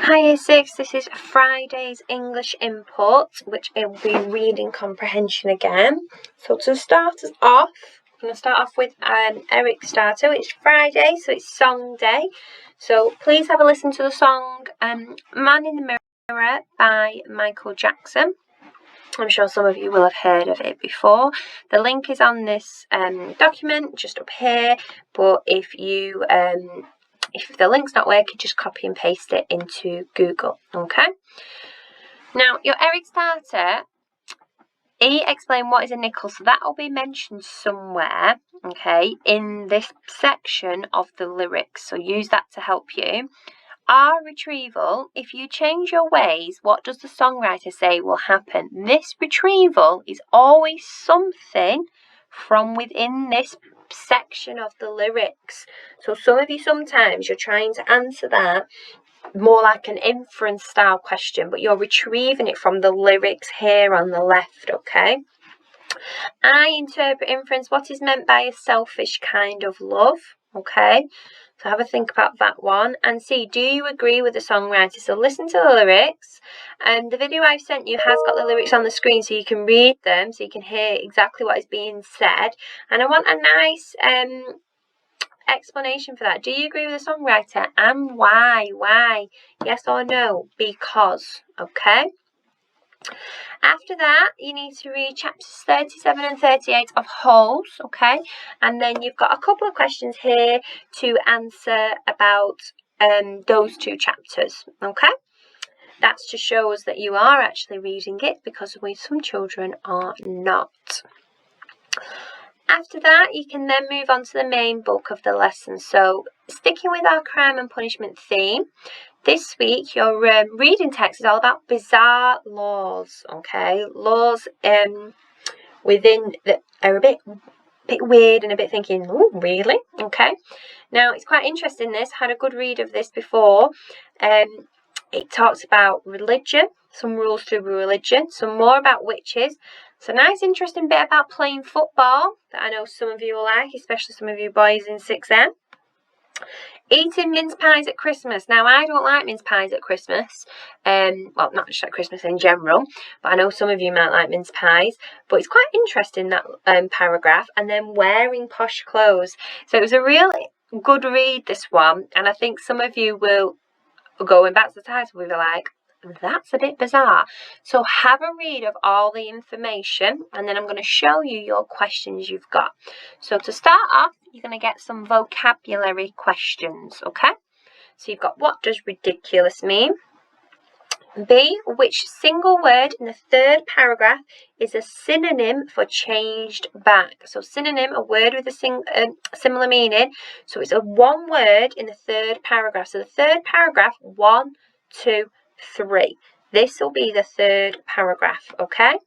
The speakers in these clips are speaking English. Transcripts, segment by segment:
Hi Year 6, this is Friday's English Input, which it will be reading comprehension again. So to start us off, I'm going to start off with Eric Starter. It's Friday, so it's song day. So please have a listen to the song Man in the Mirror by Michael Jackson. I'm sure some of you will have heard of it before. The link is on this document just up here, but if the link's not working, just copy and paste it into Google, okay? Now, your Eric Starter, he explained what is a nickel, so that will be mentioned somewhere, okay, in this section of the lyrics, so use that to help you. R retrieval, if you change your ways, what does the songwriter say will happen? This retrieval is always something from within this section of the lyrics. So some of you sometimes you're trying to answer that more like an inference style question, but you're retrieving it from the lyrics here on the left, okay? I interpret inference, what is meant by a selfish kind of love, okay? So have a think about that one and see, do you agree with the songwriter? So listen to the lyrics. The video I've sent you has got the lyrics on the screen so you can read them, so you can hear exactly what is being said. And I want a nice explanation for that. Do you agree with the songwriter? And why? Why? Yes or no? Because. Okay? After that, you need to read chapters 37 and 38 of Holes, okay? And then you've got a couple of questions here to answer about those two chapters, okay? That's to show us that you are actually reading it, because some children are not. After that, you can then move on to the main bulk of the lesson. So, sticking with our crime and punishment theme, this week your reading text is all about bizarre laws, okay? Laws within that are a bit weird and a bit thinking, oh, really? Okay. Now, it's quite interesting this. Had a good read of this before. It talks about religion, some rules through religion, some more about witches. It's a nice interesting bit about playing football that I know some of you will like, especially some of you boys in 6M. Eating mince pies at Christmas. Now, I don't like mince pies at Christmas. Well, not just at Christmas in general, but I know some of you might like mince pies. But it's quite interesting, that paragraph. And then wearing posh clothes. So it was a really good read, this one. And I think some of you will, going back to the title, we were like, that's a bit bizarre. So have a read of all the information, and then I'm going to show you your questions you've got. So to start off, you're going to get some vocabulary questions, okay? So you've got, what does ridiculous mean? B, which single word in the third paragraph is a synonym for changed back? So synonym, a word with a similar meaning. So it's a one word in the third paragraph. So the third paragraph, 1, 2, 3. This will be the third paragraph, okay?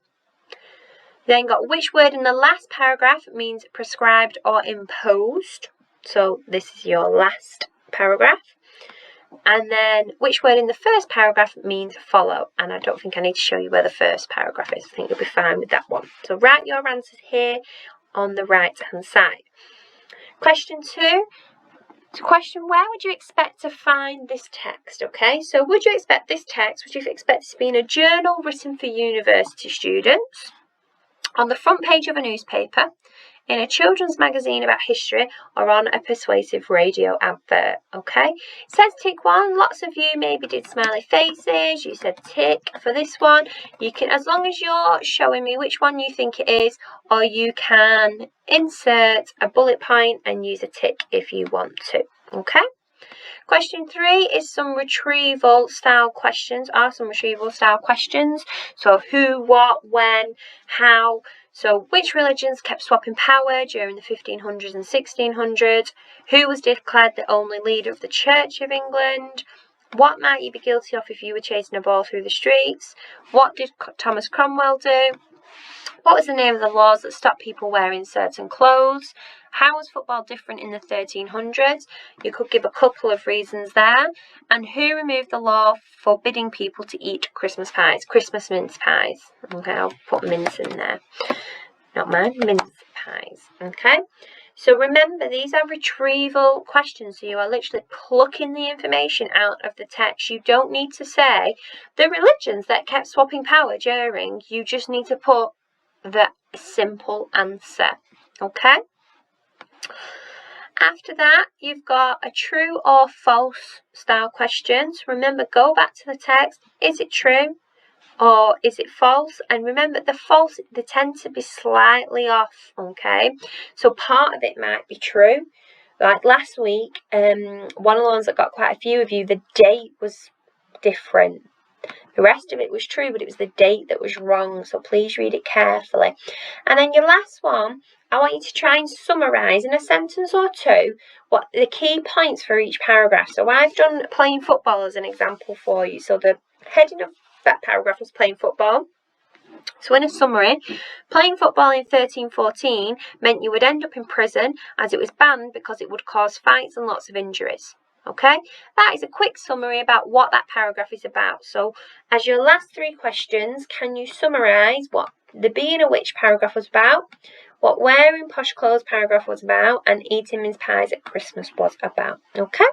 Then got which word in the last paragraph means prescribed or imposed. So this is your last paragraph. And then which word in the first paragraph means follow. And I don't think I need to show you where the first paragraph is. I think you'll be fine with that one. So write your answers here on the right hand side. Question 2. Question, where would you expect to find this text? Okay, so would you expect this text, would you expect it to be in a journal written for university students, on the front page of a newspaper, in a children's magazine about history, or on a persuasive radio advert? Okay, it says tick 1. Lots of you maybe did smiley faces, you said tick for this one. You can, as long as you're showing me which one you think it is, or you can insert a bullet point and use a tick if you want to. Okay. Question 3 is some retrieval style questions. So who, what, when, how. So which religions kept swapping power during the 1500s and 1600s? Who was declared the only leader of the Church of England? What might you be guilty of if you were chasing a ball through the streets? What did Thomas Cromwell do? What was the name of the laws that stopped people wearing certain clothes? How was football different in the 1300s? You could give a couple of reasons there. And who removed the law forbidding people to eat Christmas pies? Christmas mince pies. Okay, I'll put mince in there. Not mine, mince pies. Okay. So remember, these are retrieval questions, so you are literally plucking the information out of the text. You don't need to say the religions that kept swapping power during. You just need to put the simple answer, okay? After that, you've got a true or false style questions. Remember, go back to the text. Is it true or is it false? And remember, the false, they tend to be slightly off, okay? So part of it might be true. Like last week, one of the ones that got quite a few of you, the date was different. The rest of it was true, but it was the date that was wrong. So please read it carefully. And then your last one, I want you to try and summarise in a sentence or two what the key points for each paragraph. So I've done playing football as an example for you. So the heading of that paragraph was playing football. So in a summary, playing football in 1314 meant you would end up in prison as it was banned because it would cause fights and lots of injuries. Okay, that is a quick summary about what that paragraph is about. So as your last three questions, can you summarise what the being a witch paragraph was about, what wearing posh clothes paragraph was about, and eating mince pies at Christmas was about? Okay.